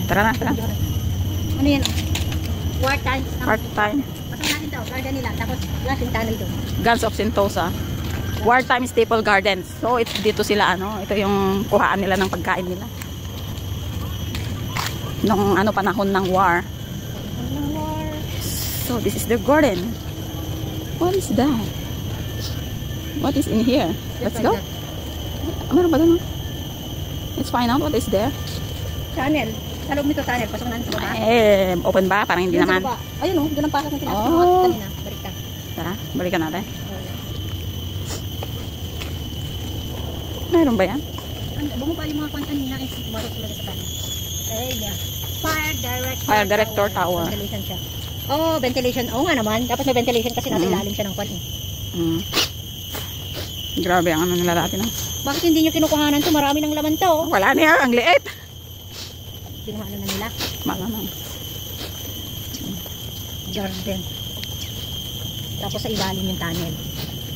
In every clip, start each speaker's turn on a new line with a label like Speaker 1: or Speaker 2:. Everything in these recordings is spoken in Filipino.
Speaker 1: Tara na, tara.
Speaker 2: Ano yan? Wartime.
Speaker 1: Wartime.
Speaker 2: Pasok natin daw, garden nila. Tapos flashing tunnel doon.
Speaker 1: Guns of Sentosa. Wartime Staple Gardens. So, dito sila, ano, ito yung kuhaan nila ng pagkain nila. Nung ano, panahon ng war. So, this is the garden. What is that? What is in here? Let's go. Meron ba doon? Let's find out what is there.
Speaker 2: Tunnel. Sa loob nito tunnel. Pasok natin sa baba.
Speaker 1: Eh, open ba? Parang hindi naman.
Speaker 2: Ayun o, doon ang pasok ng tinapos.
Speaker 1: Oh.
Speaker 2: Kanina. Balik ka.
Speaker 1: Tara, balikan natin. Meron ba yan?
Speaker 2: Bumaba yung mga kwan kanina is marot sila sa tunnel. Area.
Speaker 1: Fire Director Tower.
Speaker 2: Ventilation siya. Oh, ventilation. Oo nga naman. Dapat may ventilation kasi nasa ilalim siya ng kwan eh.
Speaker 1: Grabe ang ano nila dati na.
Speaker 2: Bakit hindi nyo kinukuhanan to? Marami ng laman to.
Speaker 1: Wala niya, ang liit.
Speaker 2: Kinuhanan na nila.
Speaker 1: Malamang.
Speaker 2: Garden. Tapos sa ilalim yung tunnel.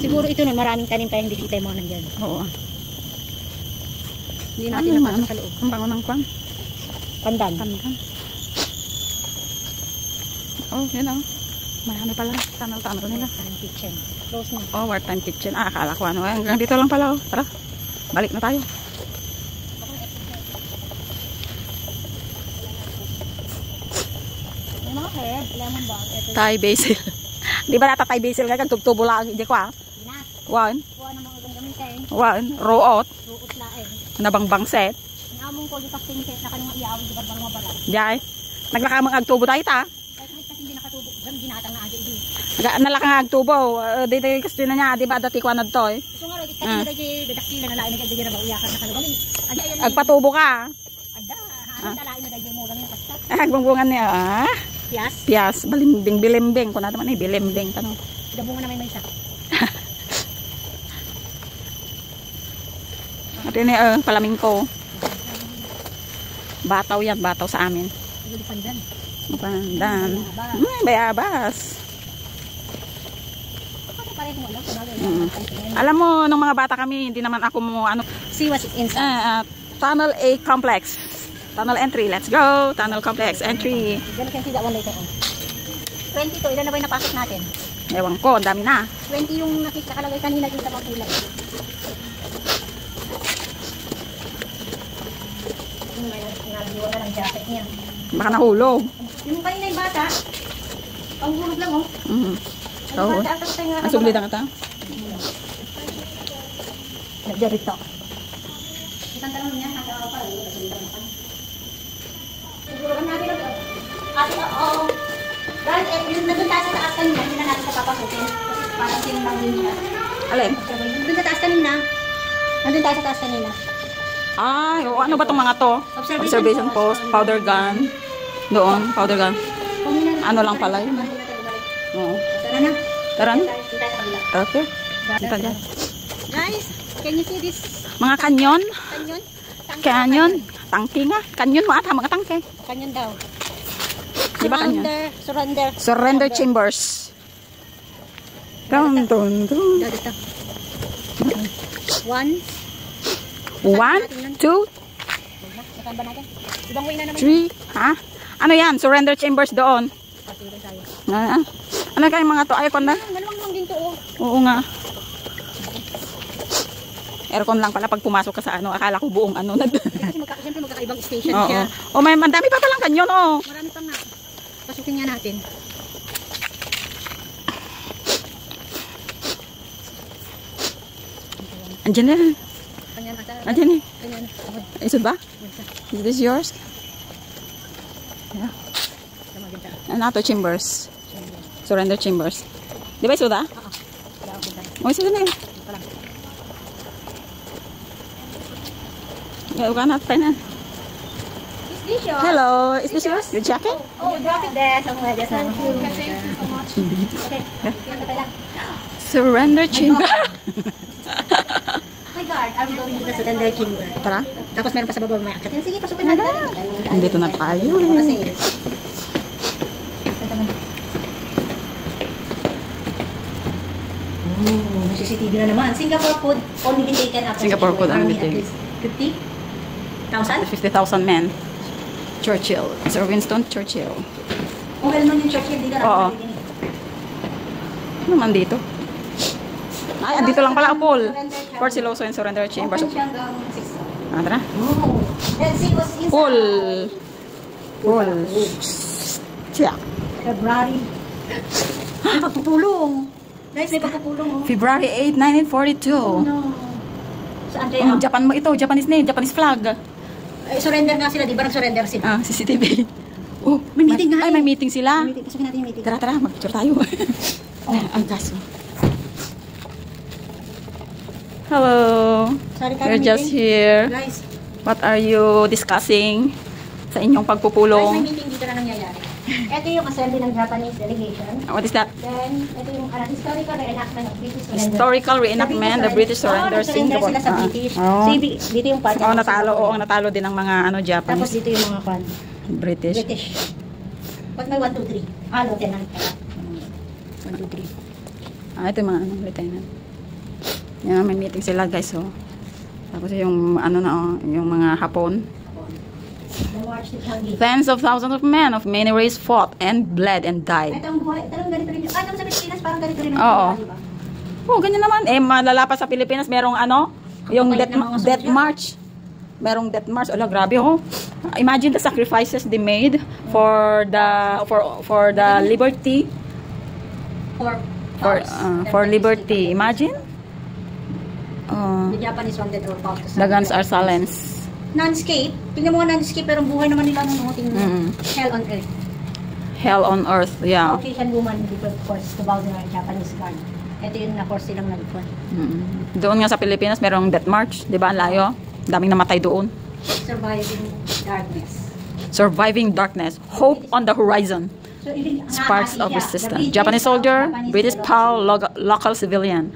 Speaker 2: Siguro ito nun, maraming tanim kaya hindi kita yung mga nandyan.
Speaker 1: Oo.
Speaker 2: Hindi natin napasok sa loob.
Speaker 1: Ang bango ng kwan.
Speaker 2: Pandan.
Speaker 1: Pandan. Oh, yun o. May ano pala. Tunnel nila.
Speaker 2: Wartime kitchen. Close na.
Speaker 1: Oh, wartime kitchen. Ah, akala ko ano. Hanggang dito lang pala. Oh. Tara. Balik na tayo.
Speaker 2: May mga herb. Lemon balm.
Speaker 1: Thai basil. Di ba nata Thai basil ka? Tugtubo lang. Hindi ko ah.
Speaker 2: Binas.
Speaker 1: One.
Speaker 2: Kuha ng mga gamitin.
Speaker 1: One. Root.
Speaker 2: Ruot laeng.
Speaker 1: Nabangbang set.
Speaker 2: Inamong ko yung casting set na kanong iawag di barbang mabalat.
Speaker 1: Diyay. Naglakamang agtubo tayo ta.
Speaker 2: Kahit hindi nakatubo. Gram ginatang na agi di.
Speaker 1: Nalakang agtubo. Dito yung kasi na niya. Di ba dati ko na to eh.
Speaker 2: So nga kasi na dahil dadakila na lain na dahil na mauyakan na kalubang.
Speaker 1: Agpatubo ka.
Speaker 2: Ada. Hanin talain na dahil mo lang yung kastat.
Speaker 1: Agbungbungan niya. Ah.
Speaker 2: Pias.
Speaker 1: Pias. Balimbing. Bilimbing. Kung naman eh. Bilimbing. Tanong.
Speaker 2: Dabungan na may isa.
Speaker 1: Ito ni palamingko. Bataw yan. Bataw sa amin.
Speaker 2: Pandan.
Speaker 1: Pandan. Bayabas. Alam mo, nung mga bata kami, hindi naman ako mo ano.
Speaker 2: See what's inside.
Speaker 1: Tunnel A complex. Tunnel entry. Let's go. Tunnel complex entry.
Speaker 2: Then we can see that one later on. 22. Ilan na ba yung napasok natin?
Speaker 1: Ewan ko. Ang dami na.
Speaker 2: 20 yung nakalagay kanina dito sa mga kulay. Wala lang jacket niya.
Speaker 1: Baka nahulog.
Speaker 2: Yung kanina yung bata, ang hulog lang oh.
Speaker 1: Oo. Ang sublitan ka ta?
Speaker 2: Nagjarito. Isang tanong niya, nakaw pa. Siguro ang natin ate, oo. Dahil yung nandun tayo sa taas kanina, hindi na natin kapapasukin. Parang sinimang din siya.
Speaker 1: Alin?
Speaker 2: Nandun sa taas kanina. Nandun tayo sa taas kanina.
Speaker 1: Ay, ano ba itong mga to? Observation post, powder gun. Doon, powder gun. Ano lang pala yun. Oo.
Speaker 2: Tara na.
Speaker 1: Tara na. Okay. Dito dyan.
Speaker 2: Guys, can you see this?
Speaker 1: Mga kanyon.
Speaker 2: Kanyon?
Speaker 1: Kanyon. Tangke nga. Kanyon mo ata, mga tangke.
Speaker 2: Kanyon daw.
Speaker 1: Di ba kanyon?
Speaker 2: Surrender.
Speaker 1: Surrender chambers. Dun, dun, dun.
Speaker 2: Dito. 1.
Speaker 1: 1, 2, 3. Ha? Ano yan? Surrender chambers doon. Ano kayong mga to? Aircon na?
Speaker 2: Maluwang din to oh.
Speaker 1: Oo nga. Aircon lang pala pag pumasok ka sa ano. Akala ko buong ano.
Speaker 2: Siyempre magkakaibang station siya.
Speaker 1: O may mandami pa palang kanyon oh.
Speaker 2: Marami pa nga. Pasukin nga natin.
Speaker 1: Andiyan na. Andiyan eh. Is it ba? Is this yours? Yeah. Nato chambers. Surrender chambers. Di ba ito da? Oo. Ito na eh. Gawin natin na. Hello, is this yours? Your jacket?
Speaker 2: Oh, drop it there somewhere. Thank you so much. Okay.
Speaker 1: Surrender chamber.
Speaker 2: My God, I'm going to the surrender chamber.
Speaker 1: Tara.
Speaker 2: Tapos meron pa sa baba may akit. Sige, pasukin natin.
Speaker 1: Andito na tayo.
Speaker 2: May CCTV na naman. Singapore food only taken after
Speaker 1: Singapore food only taken.
Speaker 2: 50,000?
Speaker 1: 50,000 men. Churchill. Sir Winston Churchill.
Speaker 2: Kung well known yung Churchill, dito na
Speaker 1: Oo.
Speaker 2: nakakarinig.
Speaker 1: Ano naman dito? Ay, dito lang pala, Paul. Fort Siloso and Surrender Chambers.
Speaker 2: Open siya hanggang 6.
Speaker 1: Ah, tara.
Speaker 2: Oh. Let's see what's inside.
Speaker 1: Paul. Paul. Siya.
Speaker 2: February. May pagpupulong. Guys, may pagpupulong. Oh.
Speaker 1: February 8, 1942.
Speaker 2: No. Saan kaya?
Speaker 1: Japan mo ito, Japanese name, Japanese flag.
Speaker 2: Ay, surrender nga sila, di ba nag-surrender sila?
Speaker 1: Ah, CCTV. Oh,
Speaker 2: May meeting nga
Speaker 1: Ay,
Speaker 2: eh.
Speaker 1: may meeting sila.
Speaker 2: May meeting. Pasukin natin yung meeting.
Speaker 1: Tara, tara, mag-picture tayo. Ang kaso. Hello.
Speaker 2: Sorry tayo
Speaker 1: We're just here.
Speaker 2: Guys,
Speaker 1: What are you discussing sa inyong
Speaker 2: guys, may
Speaker 1: pagpupulong?
Speaker 2: meeting dito na nangyayari. Ito yung assembly ng Japanese delegation.
Speaker 1: What is that?
Speaker 2: Then, ito yung historical reenactment of British surrender.
Speaker 1: Historical reenactment, the British surrender.
Speaker 2: Surrender sila sa British.
Speaker 1: Oh.
Speaker 2: So, dito yung part.
Speaker 1: Oo, natalo. Oo, natalo din ng mga
Speaker 2: Tapos
Speaker 1: Japanese.
Speaker 2: dito yung mga pan.
Speaker 1: British.
Speaker 2: British. Pag may 1, 2, 3. Lieutenant pala. 1, 2, 3.
Speaker 1: Ito yung mga lieutenant. Yan, may meeting sila guys, oh. Tapos yung yung mga Hapon.
Speaker 2: The march to Changi.
Speaker 1: Tens of thousands of men of many races fought and bled and died.
Speaker 2: Ito ang buhay. Talagang ganito rin. Ito sa Pilipinas, parang ganito rin.
Speaker 1: Oo.
Speaker 2: Diba?
Speaker 1: Oh, ganyan naman. Eh, malalapas sa Pilipinas, merong yung
Speaker 2: Kapait ng mga
Speaker 1: death
Speaker 2: soldier.
Speaker 1: march. Merong death march. Ala, grabe, oh. Imagine the sacrifices they made for the liberty, for liberty. Imagine.
Speaker 2: The Japanese wanted our power to
Speaker 1: The guns are silenced.
Speaker 2: Non-escape. Tingnan mo nga non-escape, pero ang buhay naman nila nung tingnan. Hell on earth.
Speaker 1: Hell on earth, yeah.
Speaker 2: Caucasian woman who was forced to bow down Japanese guard. Ito yung na-force silang nag-force.
Speaker 1: Doon nga sa Pilipinas, merong death march. Di ba? Ang layo. Daming namatay doon.
Speaker 2: Surviving darkness.
Speaker 1: Surviving darkness. Hope on the horizon.
Speaker 2: So,
Speaker 1: Sparks of resistance. Japanese soldier, British PAL, local civilian.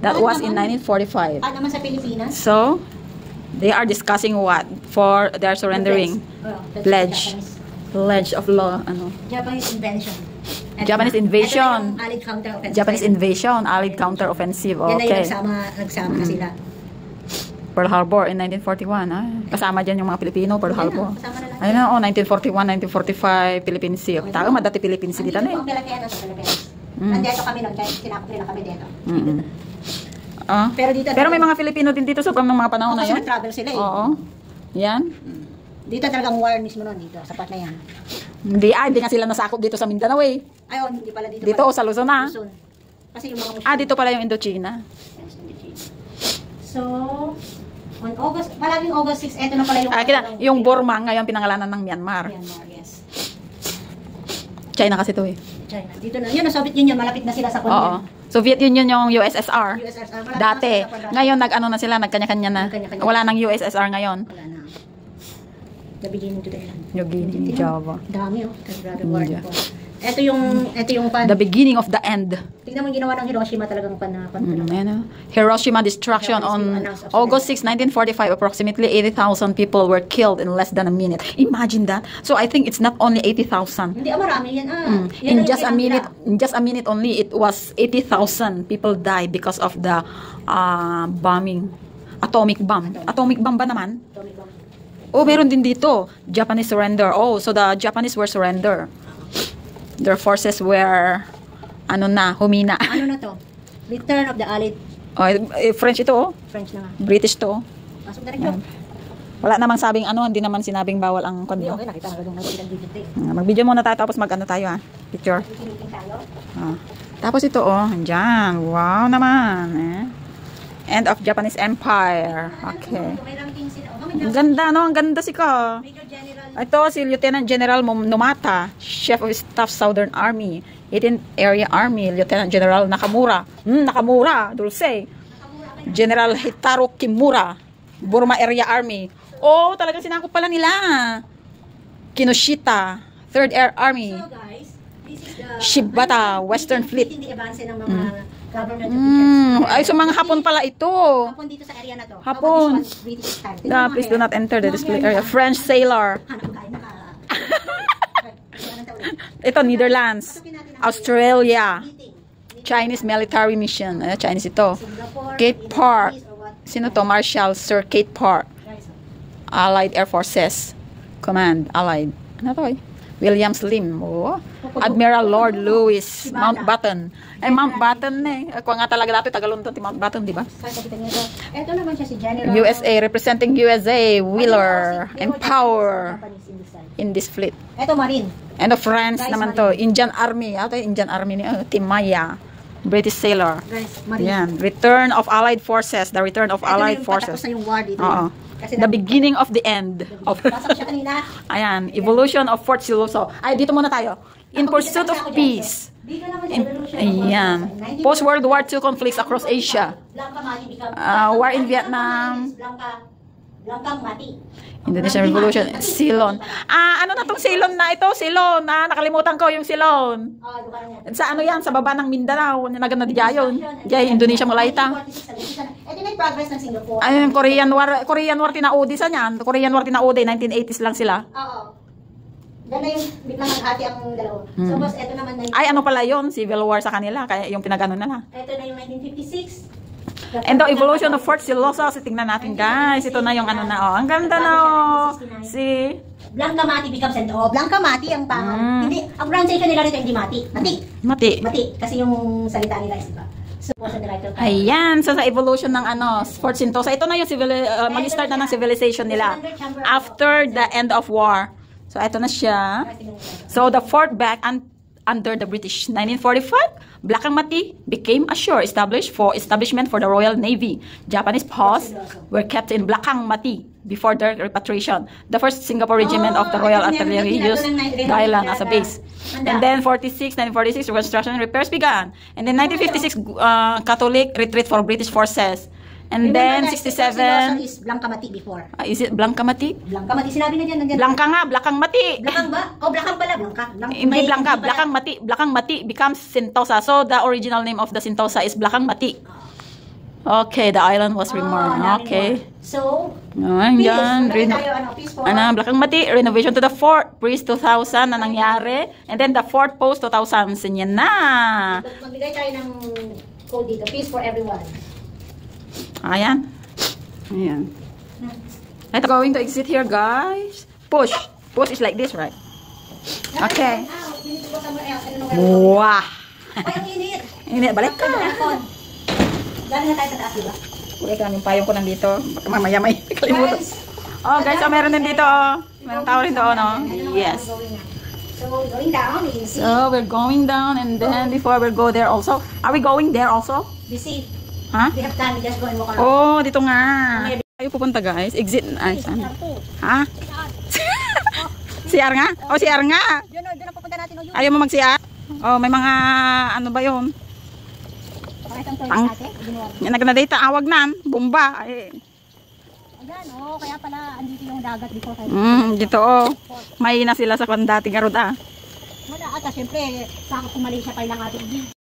Speaker 1: That was in 1945.
Speaker 2: At naman sa Pilipinas.
Speaker 1: So, they are discussing what? For their surrendering. Pledge. Pledge of law.
Speaker 2: Japanese invention.
Speaker 1: Japanese invasion.
Speaker 2: Ito yung Allied counter-offensive.
Speaker 1: Japanese invasion. Allied counter-offensive.
Speaker 2: Yan na yung
Speaker 1: Okay.
Speaker 2: nagsama na sila.
Speaker 1: Pearl Harbor in 1941. Kasama dyan yung mga Pilipino, Pearl Harbor.
Speaker 2: Kasama na lahat.
Speaker 1: Ayun na, 1941, 1945, Philippine Sea. Tayo, madati Philippine Sea dito na eh.
Speaker 2: Ang Pilipinas sa Pilipinas. Nandito kami nun, kahit sinakop nila kami dito.
Speaker 1: Pero may mga Filipino din dito sobrang mga panahon na
Speaker 2: Kasi
Speaker 1: yun.
Speaker 2: nag-travel sila eh.
Speaker 1: Oo. Yan.
Speaker 2: Dito talagang war mismo nun dito. Sapat na yan.
Speaker 1: Hindi nga sila nasakop dito sa Mindanao eh.
Speaker 2: Ayun, hindi pala dito.
Speaker 1: Dito o sa Luzon na.
Speaker 2: Luzon. Kasi yung mga Muslim.
Speaker 1: Dito pala yung Indochina.
Speaker 2: So, on August, palaging August 6, eto na pala yung...
Speaker 1: Yung Burma ngayon pinangalanan ng Myanmar.
Speaker 2: Myanmar, yes.
Speaker 1: China kasi to eh.
Speaker 2: China. Dito na. Yun, ang Soviet Union, malapit na sila sa
Speaker 1: Oo.
Speaker 2: Korea.
Speaker 1: Soviet Union yung USSR.
Speaker 2: USSR. Malapit
Speaker 1: Dati.
Speaker 2: na sila sa
Speaker 1: Ngayon na sila, nagkanya-kanya na.
Speaker 2: Nagkanya-kanya.
Speaker 1: Wala nang USSR ngayon.
Speaker 2: Wala na. The beginning to the end.
Speaker 1: New Guinea, Java.
Speaker 2: Dami oh. Grabe war. Ito yung pan.
Speaker 1: The beginning of the end.
Speaker 2: Tingnan mo yung ginawa ng Hiroshima talagang
Speaker 1: Hiroshima destruction on August 6, 1945. Approximately 80,000 people were killed in less than a minute. Imagine that. So I think it's not only 80,000.
Speaker 2: Hindi, marami yan.
Speaker 1: In just a minute only, it was 80,000 people died because of the bombing. Atomic bomb. Atomic bomb ba naman? Oh, meron din dito. Japanese surrender. Oh, so the Japanese were surrender. Their forces were humina.
Speaker 2: Ano na to? Return of the Allied.
Speaker 1: French ito, oh.
Speaker 2: French na nga.
Speaker 1: British to.
Speaker 2: Pasok na rin yun.
Speaker 1: Wala namang sabing hindi naman sinabing bawal ang
Speaker 2: Hindi,
Speaker 1: kondo.
Speaker 2: okay. Nakita nga doon nag-video tape.
Speaker 1: Mag-video muna tayo tapos tayo picture.
Speaker 2: Meeting tayo.
Speaker 1: Tapos ito, andyan. Wow naman. End of Japanese Empire. Okay.
Speaker 2: May ranking sila.
Speaker 1: Ang ganda, no? Ang ganda si ka.
Speaker 2: Major General.
Speaker 1: Ito si Lieutenant General Numata, Chief of Staff Southern Army, 18th Area Army, Lieutenant General Nakamura. Nakamura, dulce. General Hitaro Kimura, Burma Area Army. Oh, talagang sinakop pala nila. Kinoshita, 3rd Air Army.
Speaker 2: So guys, this is the
Speaker 1: Shibata, Western Fleet.
Speaker 2: Hindi advance ng mga government officials.
Speaker 1: Ay, so mga Hapon pala ito.
Speaker 2: Hapon dito sa area na to.
Speaker 1: Hapon.
Speaker 2: This one, British style.
Speaker 1: Please do not enter the display area. French sailor.
Speaker 2: Hanap tayo naka.
Speaker 1: Ito, Netherlands. Australia. Chinese military mission. Chinese ito. Kate Park. Sino to? Marshal Sir Kate Park. Allied Air Forces. Command, Allied. Ano to eh? William Slim. Oh. Admiral Lord Louis Mountbatten. Eh, Mountbatten eh. Ako nga talaga dati, Tagalunton ti Mountbatten, di ba?
Speaker 2: Ito naman siya si General.
Speaker 1: USA, representing USA, Wheeler, and Power in this fleet.
Speaker 2: Ito Marine.
Speaker 1: And the France naman to, Indian Army. Ito Indian Army ni Timaya. British sailor.
Speaker 2: Guys, Marine.
Speaker 1: Yan. Return of Allied Forces. The return of Allied Forces.
Speaker 2: Ito na yung war dito.
Speaker 1: Oo. The beginning of the end.
Speaker 2: Pasok siya kanina.
Speaker 1: Ayan. Evolution of Fort Siloso. Ay, dito muna tayo. In pursuit of peace.
Speaker 2: Dito naman yung evolution of
Speaker 1: Ayan. Post-World War II conflicts across Asia.
Speaker 2: Blanca Mati.
Speaker 1: War in Vietnam.
Speaker 2: Blanca Mati.
Speaker 1: Indonesian Revolution. Ceylon. Ano na tong Ceylon na ito? Ceylon. Nakalimutan ko yung Ceylon. Sa ano yan? Sa baba ng Mindanao. Nagana di jayon. Jay, Indonesia Malayta.
Speaker 2: Ito na yung progress ng Singapore.
Speaker 1: Ayun, Korean War tinaudi sa niyan. Korean War tinaudi. 1980s lang sila.
Speaker 2: Oo. Yan na yung biglang naghati ang dalawa. So, boss, ito naman na
Speaker 1: Ay, ano pala yun? Civil War sa kanila. Kaya yung pinagano na.
Speaker 2: Ito na yung 1956.
Speaker 1: And the evolution of Fort Siloso. So, tingnan natin, guys. Ito na yung ano na, oh. Ang ganda na, oh. Si
Speaker 2: Blanca Mati becomes Blanca Mati ang pangalan. Hindi, ang pronunciation nila rito hindi Mati.
Speaker 1: Mati.
Speaker 2: Mati. Kasi yung salita nila is diba? So, the director.
Speaker 1: Ayan. So, sa evolution ng Fort Sentosa. Ito na yung mag-start na ng civilization nila. After the end of war. So, ito na siya. So, the fort back under the British. 1945, Blanca Mati became a shore establishment for the Royal Navy. Japanese posts were kept in Blanca Mati before their repatriation. The first Singapore Regiment of the Royal Artillery used the island as a base. And then 1946, reconstruction and repairs began. And then 1956, Catholic retreat for British forces. And then 67
Speaker 2: is Blanca Mati before.
Speaker 1: Is it Blanca Mati?
Speaker 2: Blanca Mati sinabi na diyan, nandiyan.
Speaker 1: Blanca nga, Blakang Mati.
Speaker 2: Blakang ba? Oh, Blakang pala, Blanca.
Speaker 1: Hindi Blanca, Blakang Mati. Blakang Mati becomes Sentosa. So the original name of the Sentosa is Blakang Mati. Okay, the island was removed. Okay.
Speaker 2: So,
Speaker 1: Ayan,
Speaker 2: peace for
Speaker 1: Blakang Mati, renovation to the fort, pre-2000 na nangyari. And then the fort post-2000, sinyan na.
Speaker 2: Magbigay tayo ng code dito, peace for everyone.
Speaker 1: Ayan. Ayan. Ito, going to exit here, guys. Push. Push is like this, right? Okay. Wow.
Speaker 2: Ay, ang init.
Speaker 1: Init, balik ka.
Speaker 2: Galing na tayo sa taas, diba?
Speaker 1: Uy, yung payong ko nandito. Baka mamaya may kalimutan. Oh, guys, meron din dito. Merong tao rin doon, no? Yes.
Speaker 2: So, going down, you can see.
Speaker 1: So, we're going down and then before we go there also. Are we going there also?
Speaker 2: You see,
Speaker 1: Ha?
Speaker 2: we have time, we just go and walk around.
Speaker 1: Oh, dito nga. Tayo pupunta, guys. Exit. Ay, saan? Ha? CR nga? Oh, CR nga.
Speaker 2: Yun na pupunta natin.
Speaker 1: Ayaw mo mag-CR? Oh, may mga ano ba yun? Yan nagna-data, awag na. Bomba. Ay.
Speaker 2: Ayan, oh, kaya pala andito yung dagat dito.
Speaker 1: Dito, oh. May na sila sa kwan dati garod, ah.
Speaker 2: Wala ata, syempre, sa ako Malaysia pa lang ating